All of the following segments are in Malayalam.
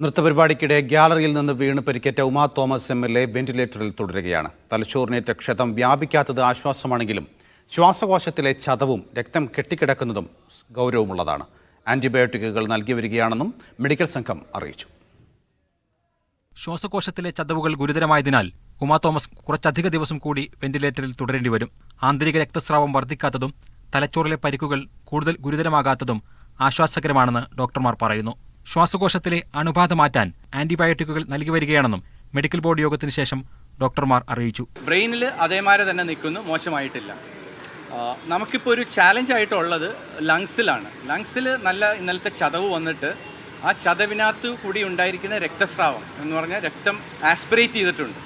നൃത്തപരിപാടിക്കിടെ ഗ്യാലറിയിൽ നിന്ന് വീണ് പരിക്കേറ്റ ഉമാ തോമസ് എം.എൽ.എ വെന്റിലേറ്ററിൽ തുടരുകയാണ്. തലച്ചോറിനേറ്റ ക്ഷതം വ്യാപിക്കാത്തത് ആശ്വാസമാണെങ്കിലും ശ്വാസകോശത്തിലെ ചതവും രക്തം കെട്ടിക്കിടക്കുന്നതും ഗൗരവമുള്ളതാണ്. ആന്റിബയോട്ടിക്കുകൾ നൽകി വരികയാണെന്നും മെഡിക്കൽ സംഘം അറിയിച്ചു. ശ്വാസകോശത്തിലെ ചതവുകൾ ഗുരുതരമായതിനാൽ ഉമാ തോമസ് കുറച്ചധിക ദിവസം കൂടി വെന്റിലേറ്ററിൽ തുടരേണ്ടി വരും. ആന്തരിക രക്തസ്രാവം വർദ്ധിക്കാത്തതും തലച്ചോറിലെ പരിക്കുകൾ കൂടുതൽ ഗുരുതരമാകാത്തതും ആശ്വാസകരമാണെന്ന് ഡോക്ടർമാർ പറയുന്നു. ശ്വാസകോശത്തിലെ അണുബാധ മാറ്റാൻ ആന്റിബയോട്ടിക്കുകൾ നൽകി വരികയാണെന്നും മെഡിക്കൽ ബോർഡ് യോഗത്തിന് ശേഷം ഡോക്ടർമാർ അറിയിച്ചു. ബ്രെയിനിൽ അതേമാരെ തന്നെ നിൽക്കുന്നു, മോശമായിട്ടില്ല. നമുക്കിപ്പോൾ ഒരു ചാലഞ്ച് ആയിട്ടുള്ളത് ലങ്സിലാണ്. ലങ്സിൽ ഇന്നലത്തെ ചതവ് വന്നിട്ട് ആ ചതവിനകത്ത് കൂടി ഉണ്ടായിരിക്കുന്ന രക്തസ്രാവം എന്ന് പറഞ്ഞാൽ രക്തം ആസ്പിറേറ്റ് ചെയ്തിട്ടുണ്ട്.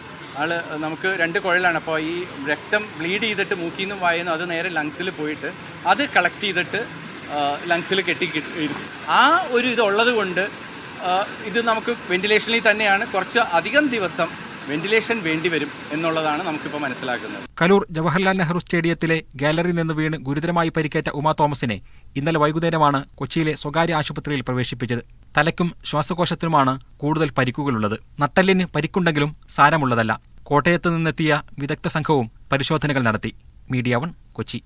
നമുക്ക് 2 കുഴലാണ്. അപ്പോൾ ഈ രക്തം ബ്ലീഡ് ചെയ്തിട്ട് മൂക്കിൽ നിന്നും വായുന്നു അത് നേരെ ലങ്സിൽ പോയിട്ട് അത് കളക്ട് ചെയ്തിട്ട് ലങ്സിൽ കെട്ടിക്കിട്ടും. ആ ഒരു ഇതുള്ളത് കൊണ്ട് ഇത് നമുക്ക് വെന്റിലേഷനിൽ തന്നെയാണ്. കുറച്ച് അധികം ദിവസം വെന്റിലേഷൻ വേണ്ടിവരും എന്നുള്ളതാണ് നമുക്കിപ്പോൾ മനസ്സിലാക്കുന്നത്. കലൂർ ജവഹർലാൽ നെഹ്റു സ്റ്റേഡിയത്തിലെ ഗാലറിയിൽ നിന്ന് വീണ് ഗുരുതരമായി പരിക്കേറ്റ ഉമാ തോമസിനെ ഇന്നലെ വൈകുന്നേരമാണ് കൊച്ചിയിലെ സ്വകാര്യ ആശുപത്രിയിൽ പ്രവേശിപ്പിച്ചത്. തലയ്ക്കും ശ്വാസകോശത്തിനുമാണ് കൂടുതൽ പരിക്കുകളുള്ളത്. നട്ടെല്ലിന് പരിക്കുണ്ടെങ്കിലും സാരമുള്ളതല്ല. കോട്ടയത്ത് നിന്നെത്തിയ വിദഗ്ധ സംഘവും പരിശോധനകൾ നടത്തി. മീഡിയ 1 കൊച്ചി.